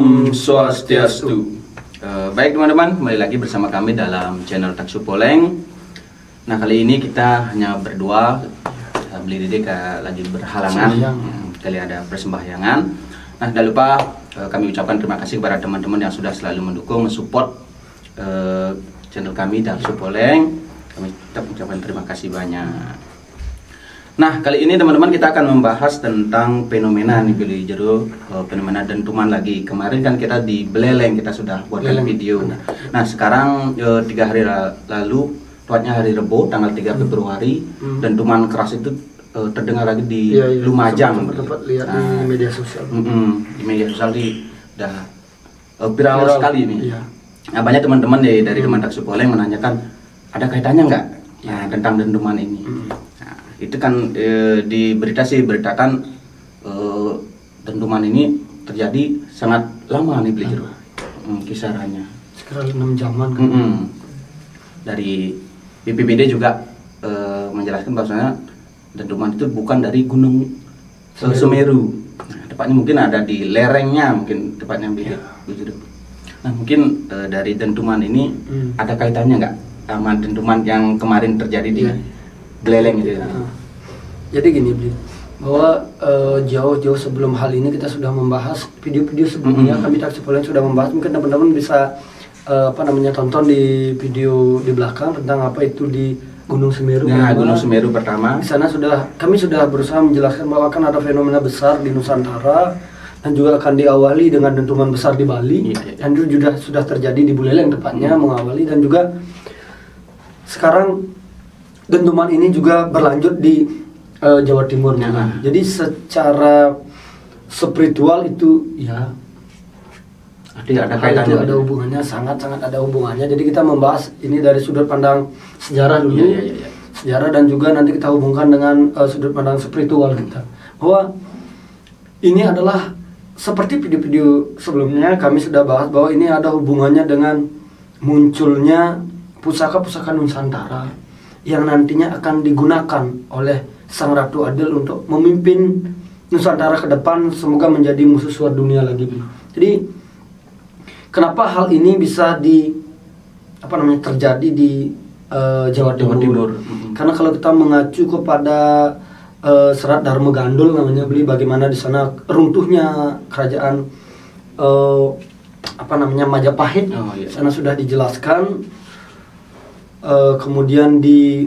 Om Swastiastu. Baik teman-teman, kembali lagi bersama kami dalam channel Taksu Poleng. Nah, kali ini kita hanya berdua. Beli Dede lagi berhalangan, kali ada persembahyangan. Nah, jangan lupa kami ucapkan terima kasih kepada teman-teman yang sudah selalu mendukung, mensupport channel kami Taksu Poleng. Kami tetap ucapkan terima kasih banyak. Nah, kali ini teman-teman kita akan membahas tentang fenomena nih Billy Jero, fenomena dentuman lagi. Kemarin kan kita di Beleleng kita sudah buatkan video. Nah, sekarang 3 hari lalu, tepatnya hari Rebo tanggal 3 Februari, dentuman keras itu terdengar lagi di Lumajang. Tempat lihat di media sosial. Di media sosial udah viral sekali ini. Iya. Nah, banyak teman-teman dari teman Taksu Poleng menanyakan ada kaitannya nggak tentang dentuman ini. Itu kan di berita sih beritakan dentuman ini terjadi sangat lama nih Billy Jero, kisarannya sekitar 6 jaman kan. Dari BPBD juga menjelaskan bahwasanya dentuman itu bukan dari gunung Semeru. Nah, tepatnya mungkin ada di lerengnya, mungkin tepatnya Billy Jero. Nah, mungkin dari dentuman ini ada kaitannya nggak sama dentuman yang kemarin terjadi di Beleleng gitu. Jadi gini Bli, bahwa jauh-jauh sebelum hal ini kita sudah membahas video-video sebelumnya. Kami Taksu Poleng sudah membahas, mungkin teman-teman bisa tonton di video di belakang tentang apa itu di Gunung Semeru. Nah, Gunung Semeru pertama. Di sana kami sudah berusaha menjelaskan bahwa akan ada fenomena besar di Nusantara dan juga akan diawali dengan dentuman besar di Bali. Dan itu sudah terjadi di Buleleng tepatnya mengawali, dan juga sekarang dentuman ini juga berlanjut di Jawa Timur. Jadi secara spiritual itu ada kaitannya, ada hubungannya, sangat-sangat ada hubungannya. Jadi kita membahas ini dari sudut pandang sejarah dulu, sejarah, dan juga nanti kita hubungkan dengan sudut pandang spiritual kita. Bahwa ini adalah seperti video-video sebelumnya kami sudah bahas bahwa ini ada hubungannya dengan munculnya pusaka-pusaka Nusantara yang nantinya akan digunakan oleh Sang Ratu Adil untuk memimpin Nusantara ke depan, semoga menjadi musuh suar dunia lagi. Jadi kenapa hal ini bisa terjadi di Jawa Timur? Karena kalau kita mengacu kepada serat Dharma Gandul namanya Beli, bagaimana di sana runtuhnya kerajaan Majapahit. Sana sudah dijelaskan. Kemudian di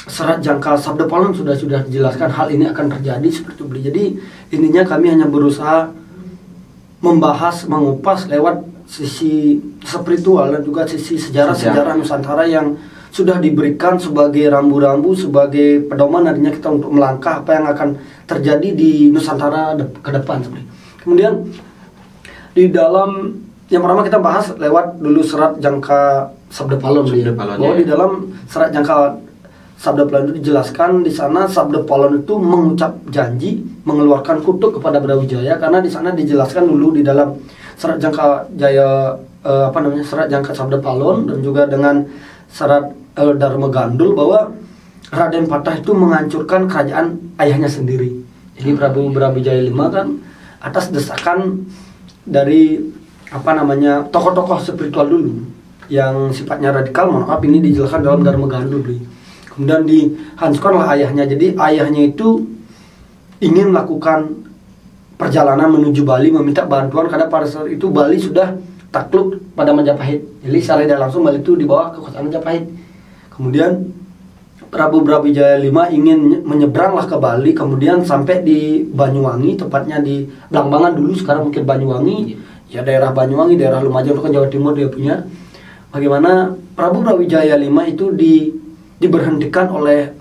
serat Jangkal Sabda Palon sudah dijelaskan hal ini akan terjadi seperti itu. Jadi intinya kami hanya berusaha membahas, mengupas lewat sisi spiritual dan juga sisi sejarah Nusantara yang sudah diberikan sebagai rambu-rambu, sebagai pedoman nantinya kita untuk melangkah apa yang akan terjadi di Nusantara ke depan. Kemudian di dalam yang pertama kita bahas lewat dulu serat Jangka Sabda Palon. Bahwa di dalam serat Jangka Sabda Palon itu dijelaskan, di sana Sabda Palon itu mengucap janji mengeluarkan kutuk kepada Brawijaya, karena di sana dijelaskan dulu di dalam serat Jangka serat Jangka Sabda Palon dan juga dengan serat Dharma Gandul bahwa Raden Patah itu menghancurkan kerajaan ayahnya sendiri. Jadi Prabu Brawijaya V kan atas desakan dari tokoh-tokoh spiritual dulu yang sifatnya radikal, ini dijelaskan dalam Dharma Gandul. Kemudian dihancurkanlah ayahnya. Jadi ayahnya itu ingin melakukan perjalanan menuju Bali, meminta bantuan, karena pada saat itu Bali sudah takluk pada Majapahit. Jadi secara tidak langsung Bali itu di bawah kekuasaan Majapahit. Kemudian Prabu Brawijaya V ingin menyeberanglah ke Bali, kemudian sampai di Banyuwangi, tepatnya di Blambangan dulu, sekarang mungkin Banyuwangi. Ya, daerah Banyuwangi, daerah Lumajang itu kan Jawa Timur dia punya. Bagaimana Prabu Brawijaya V itu diberhentikan oleh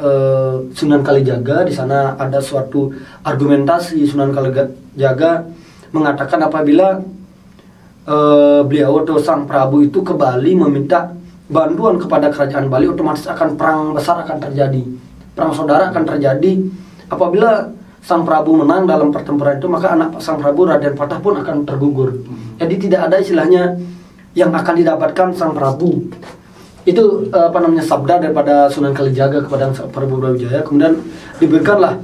Sunan Kalijaga. Di sana ada suatu argumentasi Sunan Kalijaga mengatakan apabila beliau atau Sang Prabu itu ke Bali meminta bantuan kepada kerajaan Bali, otomatis akan perang besar akan terjadi, perang saudara akan terjadi. Apabila Sang Prabu menang dalam pertempuran itu, maka anak Sang Prabu Raden Patah pun akan tergugur. Jadi tidak ada istilahnya yang akan didapatkan Sang Prabu. Itu sabda daripada Sunan Kalijaga kepada Prabu Brawijaya. Kemudian diberikanlah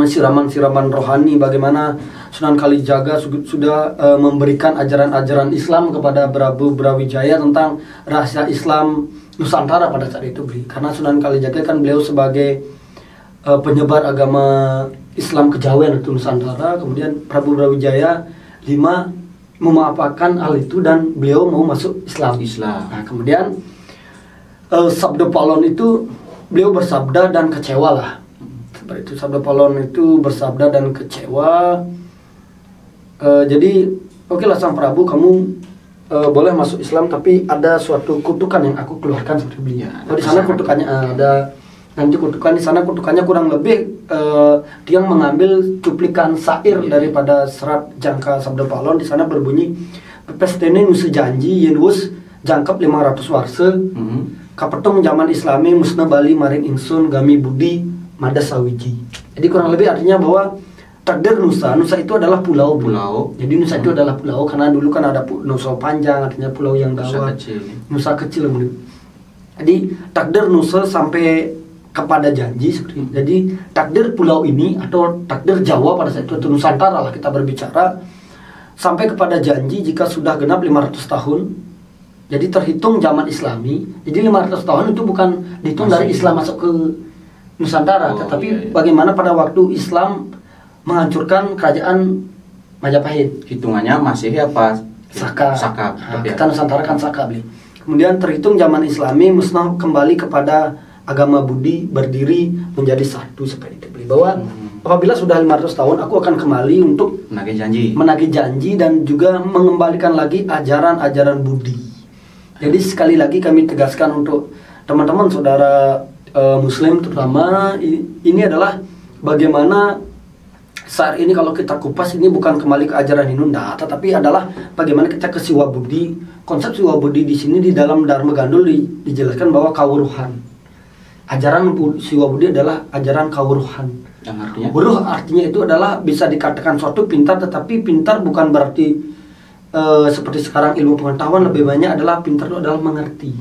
siraman-siraman rohani, bagaimana Sunan Kalijaga sudah memberikan ajaran-ajaran Islam kepada Prabu Brawijaya tentang rahasia Islam Nusantara pada saat itu, Bli. Karena Sunan Kalijaga kan beliau sebagai penyebar agama Islam kejawen itu Nusantara. Kemudian Prabu Brawijaya V memaafkan hal itu dan beliau mau masuk Islam. Nah, kemudian Sabda Palon itu beliau bersabda dan kecewa lah. Seperti itu, Sabda Palon itu bersabda dan kecewa. Jadi oke lah Sang Prabu, kamu boleh masuk Islam, tapi ada suatu kutukan yang aku keluarkan seperti beliau. Di sana kutukannya ada nanti kutukan di sana kutukannya kurang lebih dia mengambil cuplikan syair daripada serat jangka Sabda Palon. Di sana berbunyi, pepes tene nu sejanji yen wus jangkep 500 warse kapetong zaman Islami musna Bali maring ingsun gami budi mada sawiji. Jadi kurang lebih artinya bahwa takdir Nusa itu adalah pulau. Jadi Nusa itu adalah pulau, karena dulu kan ada Nusa Panjang, artinya pulau yang dawa. Nusa kecil. Jadi takdir Nusa sampai kepada janji seperti itu. Jadi takdir pulau ini atau takdir Jawa pada saat itu atau Nusantara lah kita berbicara, sampai kepada janji jika sudah genap 500 tahun. Jadi terhitung zaman Islami. Jadi 500 tahun itu bukan dihitung dari Islam masuk ke Nusantara, tetapi bagaimana pada waktu Islam menghancurkan kerajaan Majapahit. Hitungannya masih apa? Saka. Nah, kita Nusantara kan Saka, Bli. Kemudian terhitung zaman Islami musnah kembali kepada agama Budi, berdiri menjadi satu seperti itu, Bli. Bahwa apabila sudah 500 tahun aku akan kembali untuk menagih janji dan juga mengembalikan lagi ajaran-ajaran Budi. Jadi sekali lagi kami tegaskan untuk teman-teman saudara Muslim terutama, ini adalah bagaimana saat ini kalau kita kupas ini bukan kembali ke ajaran Hindu, tetapi adalah bagaimana kita ke Siwa Budi. Konsep Siwa Budi di sini di dalam Dharma Gandul dijelaskan bahwa kawruhan. Ajaran Siwa Budi adalah ajaran kawruhan. Yang artinya? Wuruh artinya itu adalah bisa dikatakan suatu pintar, tetapi pintar bukan berarti seperti sekarang ilmu pengetahuan, lebih banyak adalah pintar itu adalah mengerti.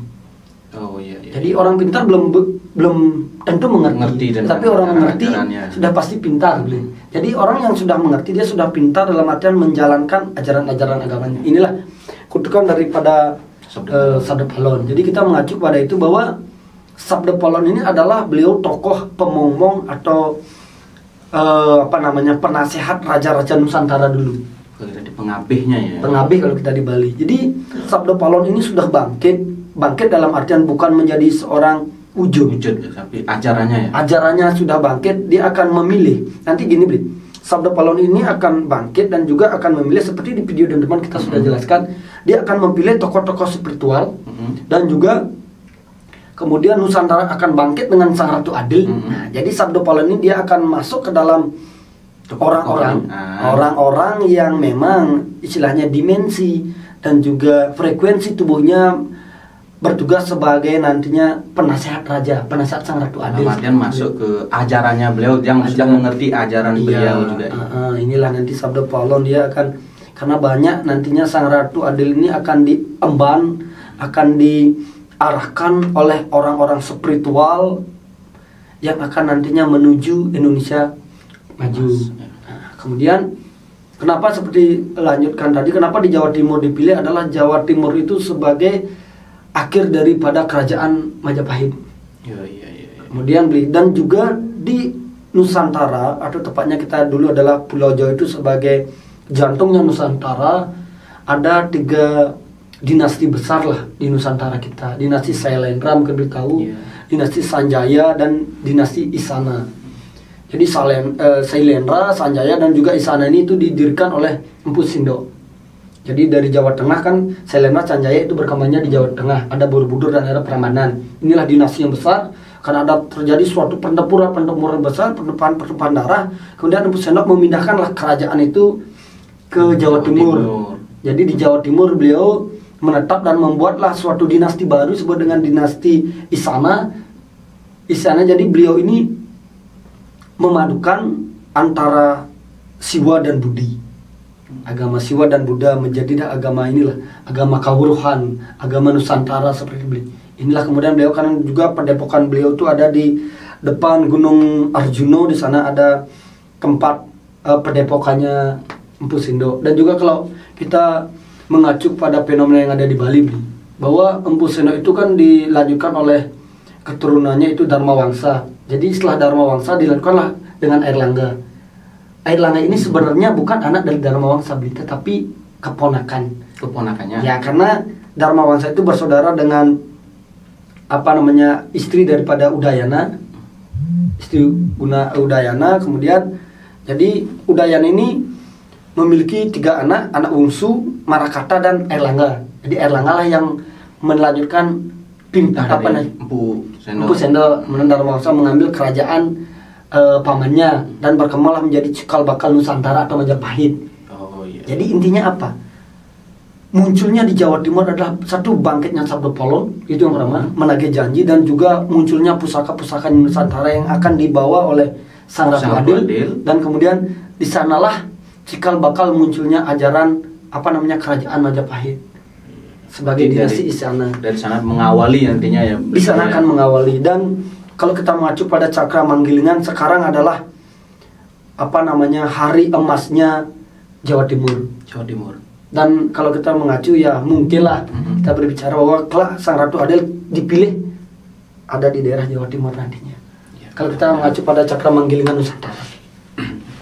Jadi orang pintar belum tentu mengerti tapi orang mengerti sudah pasti pintar. Jadi orang yang sudah mengerti dia sudah pintar dalam artian menjalankan ajaran-ajaran agamanya. Inilah kutukan daripada Sabda Palon. Jadi kita mengacu pada itu bahwa Sabda Palon ini adalah beliau tokoh pemomong atau penasehat raja-raja Nusantara dulu. Jadi pengabihnya ya. Pengabih kalau kita di Bali. Jadi Sabda Palon ini sudah bangkit dalam artian bukan menjadi seorang wujud, tapi ajarannya ya. Ajarannya sudah bangkit, dia akan memilih. Nanti gini, Bli. Sabda Palon ini akan bangkit dan juga akan memilih seperti di video dan teman kita sudah jelaskan, dia akan memilih tokoh-tokoh spiritual dan juga kemudian Nusantara akan bangkit dengan Sang Ratu Adil. Nah, jadi Sabda Palon ini dia akan masuk ke dalam orang-orang yang memang istilahnya dimensi dan juga frekuensi tubuhnya bertugas sebagai nantinya penasehat raja, penasehat Sang Ratu Adil. Kemudian masuk ke ajarannya beliau yang sudah mengerti ajaran beliau juga. Inilah nanti Sabda Palon dia akan, karena banyak nantinya Sang Ratu Adil ini akan diemban, akan diarahkan oleh orang-orang spiritual yang akan nantinya menuju Indonesia maju. Kemudian kenapa seperti lanjutkan tadi, kenapa di Jawa Timur dipilih adalah Jawa Timur itu sebagai akhir daripada kerajaan Majapahit. Kemudian dan juga di Nusantara atau tepatnya kita dulu adalah Pulau Jawa itu sebagai jantungnya Nusantara, ada 3 dinasti besar lah di Nusantara kita. Dinasti Sailendra mungkin tahu, dinasti Sanjaya dan dinasti Isana. Jadi Sailendra, Sanjaya dan juga Isana ini itu didirikan oleh Empu Sindo. Jadi dari Jawa Tengah kan Sailendra, Sanjaya itu berkembangnya di Jawa Tengah, ada Borobudur dan era Prambanan. Inilah dinasti yang besar karena ada terjadi suatu pertempuran besar, pertumpahan darah. Kemudian Empu Sendok memindahkanlah kerajaan itu ke Jawa Timur. Jadi di Jawa Timur beliau menetap dan membuatlah suatu dinasti baru disebut dengan dinasti Isana. Jadi beliau ini memadukan antara Siwa dan Budi. Agama Siwa dan Buddha menjadi agama inilah, agama kawruhan, agama Nusantara seperti beliau. Inilah kemudian beliau kan juga padepokan beliau itu ada di depan Gunung Arjuno. Di sana ada tempat padepokannya Empu Sendo. Dan juga kalau kita mengacu pada fenomena yang ada di Bali, bahwa Empu Sendo itu kan dilanjutkan oleh keturunannya itu Dharma Wangsa. Jadi setelah Dharma Wangsa dilanjutkanlah dengan Airlangga. Airlangga ini sebenarnya bukan anak dari Dharma Wangsa, tetapi keponakannya. Ya, karena Dharma Wangsa itu bersaudara dengan istri daripada Udayana. Udayana, kemudian jadi Udayana ini memiliki 3 anak bungsu, Marakata dan Airlangga. Jadi Airlangga lah yang melanjutkan Empu Sendo. Kemudian Dharma Wangsa mengambil kerajaan pamannya dan berkembanglah menjadi cikal bakal Nusantara atau Majapahit. Oh, iya. Jadi intinya apa? Munculnya di Jawa Timur adalah satu, bangkitnya Sabdo Polon, itu yang pertama, menagih janji, dan juga munculnya pusaka-pusaka Nusantara yang akan dibawa oleh Sang Ratu Adil. Dan kemudian di sanalah cikal bakal munculnya ajaran kerajaan Majapahit sebagai dinasti di sana. Dari sana mengawali nantinya ya. Di sana akan mengawali. Dan kalau kita mengacu pada Cakra Manggilingan, sekarang adalah hari emasnya Jawa Timur. Dan kalau kita mengacu ya mungkinlah kita berbicara bahwa kelak Sang Ratu Adil dipilih ada di daerah Jawa Timur nantinya. Ya, kalau kita mengacu pada Cakra Manggilingan Nusantara.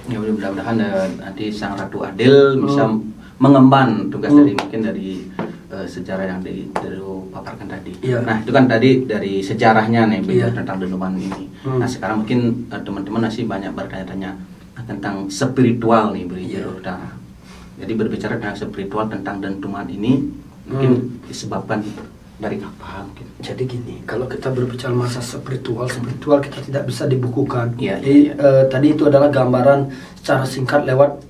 Ya mudah-mudahan nanti Sang Ratu Adil bisa mengemban tugas dari sejarah yang dipaparkan tadi. Ya. Nah itu kan tadi dari sejarahnya nih tentang dentuman ini. Nah sekarang mungkin teman-teman masih banyak bertanya-tanya tentang spiritual nih Jalur Utara. Jadi berbicara tentang spiritual tentang dentuman ini mungkin disebabkan dari apa mungkin. Jadi gini, kalau kita berbicara masa spiritual kita tidak bisa dibukukan. Jadi tadi itu adalah gambaran secara singkat lewat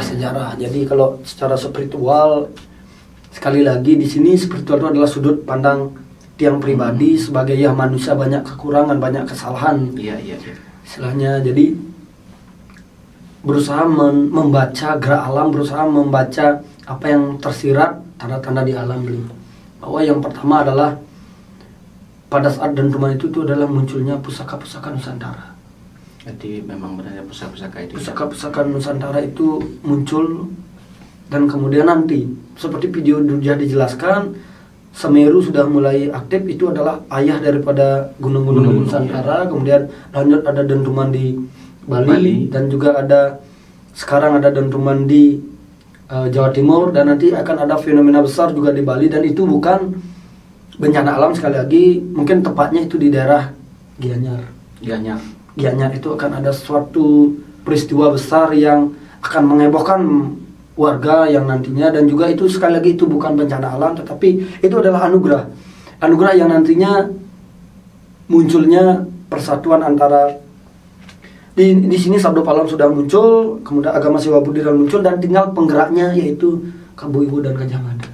sejarah. Jadi kalau secara spiritual, sekali lagi di sini spiritual itu adalah sudut pandang tiang pribadi sebagai manusia banyak kekurangan, banyak kesalahan. Iya. Istilahnya, jadi berusaha membaca gerak alam, berusaha membaca apa yang tersirat, tanda-tanda di alam bahwa yang pertama adalah pada saat dentuman itu adalah munculnya pusaka-pusaka Nusantara. Jadi memang benar pusaka-pusaka itu. Pusaka-pusaka Nusantara itu muncul, dan kemudian nanti seperti video sudah dijelaskan, Semeru sudah mulai aktif, itu adalah ayah daripada gunung-gunung Nusantara. Kemudian lanjut ada dentuman di Bali, dan juga sekarang ada dentuman di Jawa Timur, dan nanti akan ada fenomena besar juga di Bali, dan itu bukan bencana alam, sekali lagi mungkin tepatnya itu di daerah Gianyar itu akan ada suatu peristiwa besar yang akan mengebohkan warga yang nantinya, dan juga itu sekali lagi itu bukan bencana alam, tetapi itu adalah anugerah yang nantinya munculnya persatuan antara di sini Sabdo Palon sudah muncul, kemudian agama Siwa Budiran muncul, dan tinggal penggeraknya yaitu Kabu Ibu dan Gajah Mada.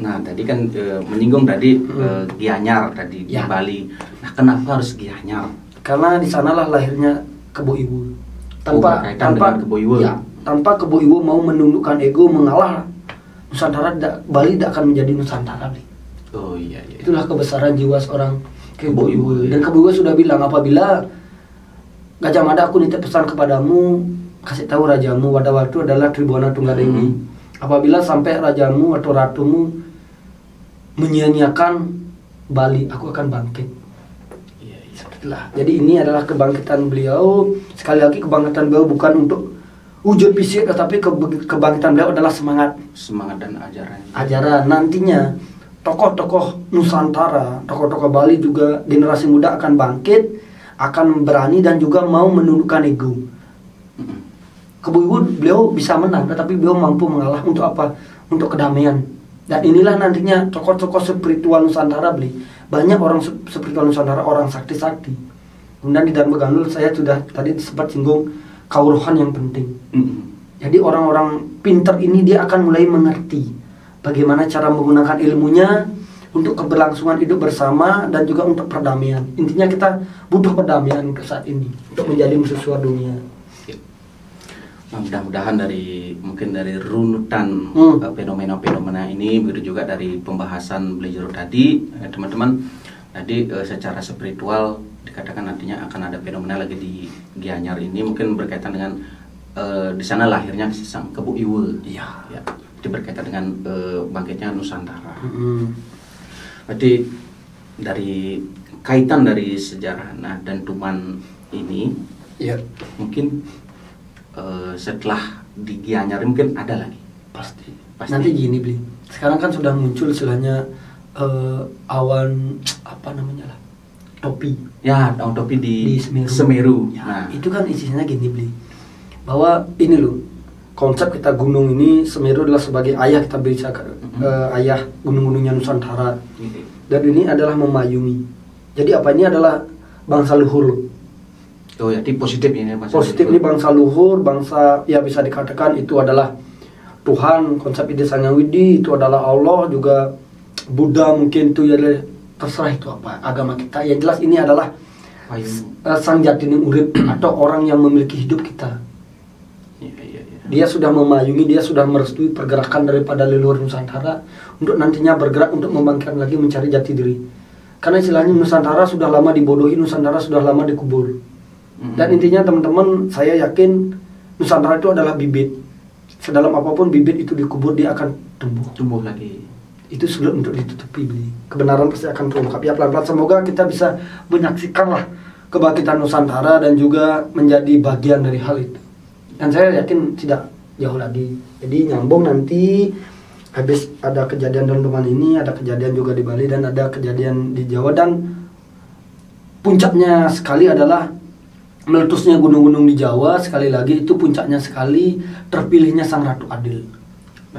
Nah tadi kan menyinggung tadi Gianyar tadi di Bali. Nah kenapa harus Gianyar? Karena di sanalah lahirnya Kabu Ibu. Tanpa Kabu Ibu mau menundukkan ego, mengalah Nusantara, Bali tidak akan menjadi Nusantara. Oh iya. Itulah kebesaran jiwa seorang Kabu Ibu. Dan Kabu Ibu sudah bilang, apabila Gajah Mada, aku nitip pesan kepadamu, kasih tahu rajamu pada waktu adalah Tribhuwana Tunggadewi. Apabila sampai rajamu atau ratumu menyia-nyiakan Bali, aku akan bangkit. Sepertilah. Jadi ini adalah kebangkitan beliau. Sekali lagi kebangkitan beliau bukan untuk wujud fisik, tetapi kebangkitan beliau adalah semangat dan ajaran. Nantinya tokoh-tokoh Nusantara, tokoh-tokoh Bali juga generasi muda akan bangkit, akan berani dan juga mau menundukkan ego. Kabu Ibu beliau bisa menang, tetapi beliau mampu mengalah untuk apa? Untuk kedamaian. Dan inilah nantinya tokoh-tokoh spiritual Nusantara banyak orang spiritual Nusantara, orang sakti-sakti. Kemudian di Dharma Gandul saya sudah tadi sempat singgung kauruhan yang penting. Jadi orang-orang pinter ini dia akan mulai mengerti bagaimana cara menggunakan ilmunya untuk keberlangsungan hidup bersama dan juga untuk perdamaian. Intinya kita butuh perdamaian untuk saat ini, untuk menjadi musuh dunia. Nah, mudah-mudahan dari runutan fenomena-fenomena ini, begitu juga dari pembahasan beliau tadi, teman-teman, tadi secara spiritual dikatakan nantinya akan ada fenomena lagi di Gianyar ini, mungkin berkaitan dengan di sana lahirnya Sang Kebu Iwul. Iya. Ya, itu berkaitan dengan bangkitnya Nusantara. Berarti Dari kaitan dari sejarah Nah dan Tuman ini, ya mungkin setelah di Gianyar mungkin ada lagi. pasti. Pasti. Nanti gini Bli, sekarang kan sudah muncul istilahnya awan apa namanya lah, topi. Ya, daun topi di Semeru. Semeru. Ya, Nah, itu kan isinya gini Bli, bahwa ini loh, konsep kita gunung ini, Semeru adalah sebagai ayah, kita bisa ayah gunung-gunungnya Nusantara. gitu. Dan ini adalah memayungi. Jadi apa ini adalah bangsa luhur loh. Oh ya, positif ini Mas. Positif ini bangsa luhur, bangsa ya bisa dikatakan itu adalah Tuhan, konsep ide Sang Hyang Widi itu adalah Allah, juga Buddha mungkin itu ya, terserah itu apa agama kita. Yang jelas ini adalah sang jatine urip atau orang yang memiliki hidup kita. Iya. Dia sudah memayungi, dia sudah merestui pergerakan daripada leluhur Nusantara untuk nantinya bergerak untuk membangkitkan lagi mencari jati diri. Karena istilahnya Nusantara sudah lama dibodohi, Nusantara sudah lama dikubur. Dan intinya teman-teman, saya yakin Nusantara itu adalah bibit. Sedalam apapun bibit itu dikubur, dia akan tumbuh lagi. Itu sulit untuk ditutupi. Kebenaran pasti akan terungkap. Ya pelan-pelan semoga kita bisa menyaksikanlah kebangkitan Nusantara dan juga menjadi bagian dari hal itu. Dan saya yakin tidak jauh lagi. Jadi nyambung nanti habis ada kejadian dalam Tuman ini, ada kejadian juga di Bali dan ada kejadian di Jawa, dan puncaknya sekali adalah meletusnya gunung-gunung di Jawa. Sekali lagi itu puncaknya sekali terpilihnya Sang Ratu Adil.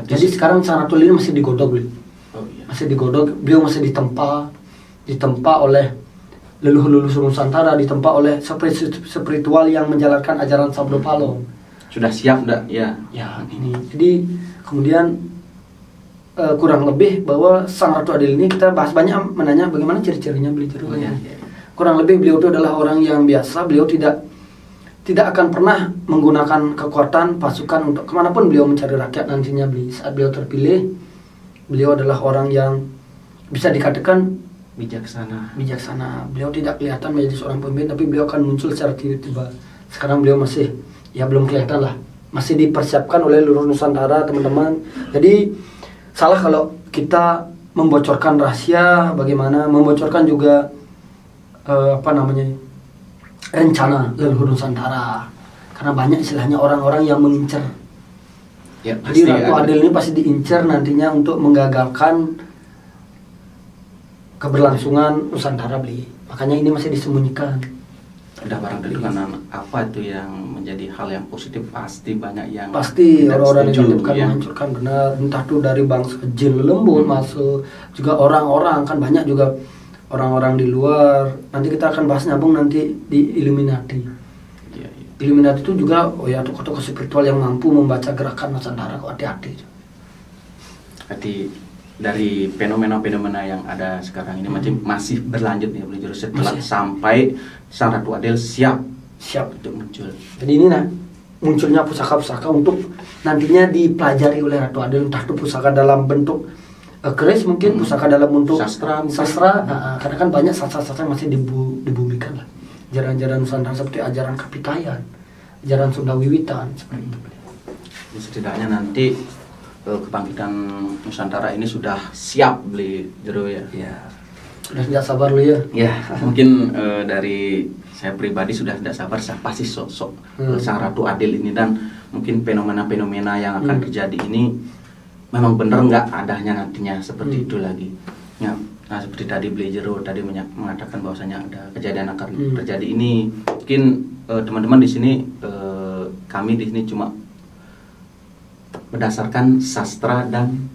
Jadi sekarang Sang Ratu Adil masih digodok, Oh iya. masih digodok, beliau masih ditempa oleh leluhur-leluhur Nusantara, ditempa oleh spiritual yang menjalankan ajaran Sabdo Palong. Sudah siap enggak? Ya. Ya ini. Jadi kemudian kurang lebih bahwa Sang Ratu Adil ini kita bahas banyak, menanya bagaimana ciri-cirinya beliau. Oh, ya. Kurang lebih beliau itu adalah orang yang biasa. Beliau tidak akan pernah menggunakan kekuatan pasukan untuk kemanapun beliau mencari rakyat nantinya. Saat beliau terpilih, beliau adalah orang yang bisa dikatakan bijaksana. Beliau tidak kelihatan menjadi seorang pemimpin, tapi beliau akan muncul secara tiba-tiba. Sekarang beliau masih belum kelihatan lah, masih dipersiapkan oleh seluruh Nusantara, teman-teman. Jadi salah kalau kita membocorkan rahasia, bagaimana membocorkan juga rencana leluhur Nusantara, karena banyak istilahnya orang-orang yang mengincar. Ya, jadi Ratu Adil ini pasti diincar nantinya untuk menggagalkan keberlangsungan Nusantara makanya ini masih disembunyikan. Udah barangkali karena apa itu yang menjadi hal yang positif, pasti banyak yang orang-orang yang menitipkan menghancurkan, benar, entah itu dari bangsa jin lembut masuk, juga orang-orang kan banyak juga orang-orang di luar. Nanti kita akan bahas nyambung nanti di Illuminati. Illuminati itu juga tokoh-tokoh spiritual yang mampu membaca gerakan Nusantara. Kok hati-hati. Jadi dari fenomena-fenomena yang ada sekarang ini masih berlanjut ya, beliau setelah sampai Sang Ratu Adil siap untuk muncul. Jadi ini munculnya pusaka-pusaka untuk nantinya dipelajari oleh Ratu Adil, entah itu pusaka dalam bentuk keris, mungkin pusaka dalam bentuk sastra. Karena kan banyak sastra-sastra yang masih dibumikan lah. Ajaran-ajaran Nusantara seperti ajaran Kapitayan, ajaran Sunda Wiwitan seperti itu. Setidaknya nanti kebangkitan Nusantara ini sudah siap ya. Sudah tidak sabar lu ya. Ya, mungkin dari saya pribadi sudah tidak sabar siapa sih sosok Sang Ratu Adil ini, dan mungkin fenomena-fenomena yang akan terjadi ini memang benar nggak adanya nantinya seperti itu lagi. Ya, nah seperti tadi beliau tadi mengatakan bahwasanya ada kejadian akan terjadi ini. Mungkin teman-teman di sini kami di sini cuma berdasarkan sastra dan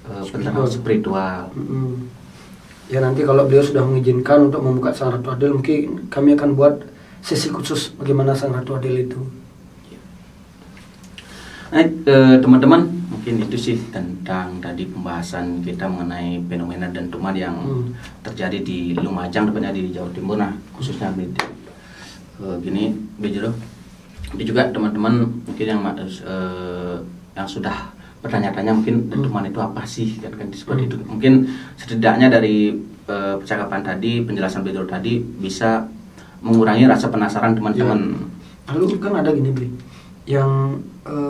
penerang spiritual. Ya nanti kalau beliau sudah mengizinkan untuk membuka Sang Ratu Adil, mungkin kami akan buat sesi khusus bagaimana Sang Ratu Adil itu. Nah, teman-teman, mungkin itu sih tentang tadi pembahasan kita mengenai fenomena dan tuman yang terjadi di Lumajang, tepatnya di Jawa Timur. Nah, khususnya gini, Bejero. Jadi juga teman-teman mungkin yang sudah bertanya-tanya mungkin dentuman itu apa sih, kan seperti itu. Mungkin setidaknya dari percakapan tadi, penjelasan Bejero tadi bisa mengurangi rasa penasaran teman-teman. Lalu kan ada gini, Bli. yang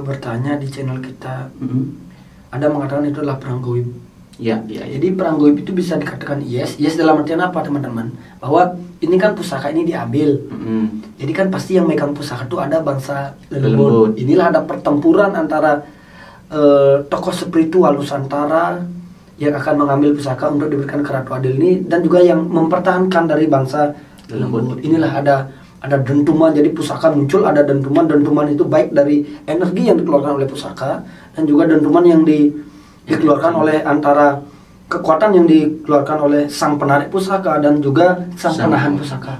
bertanya di channel kita, ada mengatakan itu adalah perang goib. Ya. Jadi perang goib itu bisa dikatakan yes dalam artian apa teman-teman? Bahwa ini kan pusaka ini diambil. Jadi kan pasti yang megang pusaka itu ada bangsa Lelembut. Inilah ada pertempuran antara tokoh spiritual Nusantara yang akan mengambil pusaka untuk diberikan ke Ratu Adil ini, dan juga yang mempertahankan dari bangsa Lelembut. Inilah ada dentuman, jadi pusaka muncul, ada dentuman itu baik dari energi yang dikeluarkan oleh pusaka dan juga dentuman yang dikeluarkan oleh antara kekuatan yang dikeluarkan oleh sang penarik pusaka dan juga sang penahan pusaka.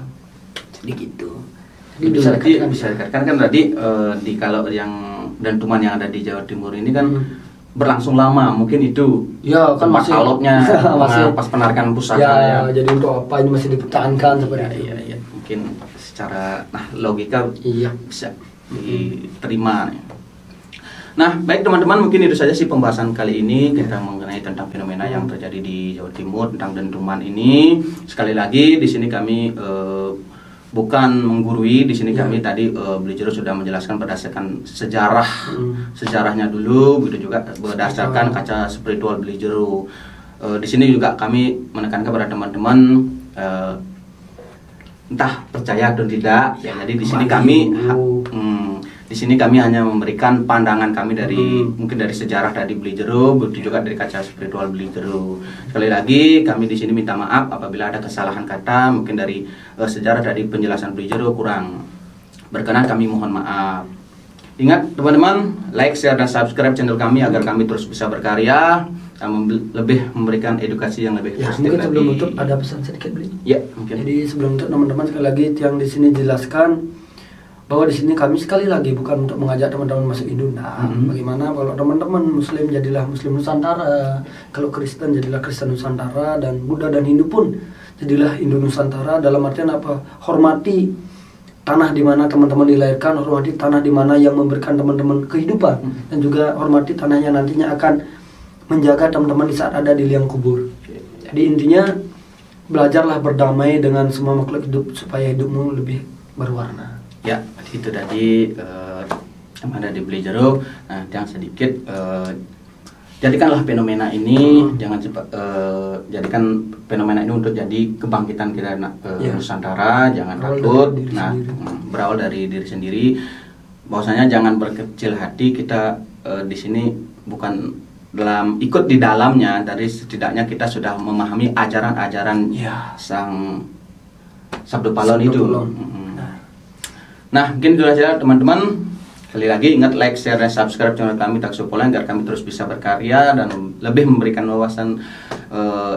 Jadi gitu. Jadi bisa dikatakan kan tadi kalau yang dentuman yang ada di Jawa Timur ini kan berlangsung lama, mungkin itu ya kan masih alotnya pas penarikan pusaka ya. Jadi untuk apa ini masih dipertahankan seperti itu. Iya. Mungkin secara logika bisa diterima. Nah, baik teman-teman, mungkin itu saja sih pembahasan kali ini kita mengenai tentang fenomena yang terjadi di Jawa Timur tentang dentuman ini. Sekali lagi di sini kami bukan menggurui, di sini kami tadi Beli Jero sudah menjelaskan berdasarkan sejarahnya dulu, begitu juga berdasarkan kaca spiritual Beli Jero. Di sini juga kami menekankan kepada teman-teman entah percaya atau tidak ya, jadi di sini kami hanya memberikan pandangan kami dari mungkin dari sejarah dari Beli Jero, begitu juga dari kaca spiritual Beli Jero. Sekali lagi kami di sini minta maaf apabila ada kesalahan kata, mungkin dari sejarah dari penjelasan Beli Jero kurang berkenan, kami mohon maaf. Ingat teman-teman, like, share, dan subscribe channel kami agar kami terus bisa berkarya dan lebih memberikan edukasi yang lebih positif. Mungkin sebelum tutup ada pesan sedikit, Beli. Ya, mungkin. Jadi sebelum tutup teman-teman, sekali lagi yang di sini jelaskan bahwa di sini kami sekali lagi bukan untuk mengajak teman-teman masuk Hindu. Bagaimana kalau teman-teman Muslim jadilah Muslim Nusantara, kalau Kristen jadilah Kristen Nusantara, dan Buddha dan Hindu pun jadilah Hindu Nusantara. Dalam artian apa? Hormati tanah di mana teman-teman dilahirkan, hormati tanah di mana yang memberikan teman-teman kehidupan, dan juga hormati tanah yang nantinya akan menjaga teman-teman di saat ada di liang kubur. Jadi intinya belajarlah berdamai dengan semua makhluk hidup supaya hidupmu lebih berwarna. Ya, itu tadi yang ada di Beli Jero. Nah, yang sedikit jadikanlah fenomena ini, jadikan fenomena ini untuk jadi kebangkitan kita Nusantara. Jangan takut. Nah, berawal dari diri sendiri. Bahwasanya jangan berkecil hati. Kita di sini bukan ikut di dalamnya, dari setidaknya kita sudah memahami ajaran-ajaran sang Sabdo Palon itu. Nah, mungkin itu saja teman-teman. Sekali lagi ingat like, share, dan subscribe channel kami Taksu Poleng agar kami terus bisa berkarya dan lebih memberikan wawasan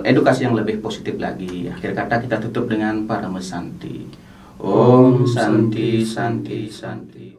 edukasi yang lebih positif lagi. Akhir kata kita tutup dengan Parama Santi. Om Santi Santi Santi.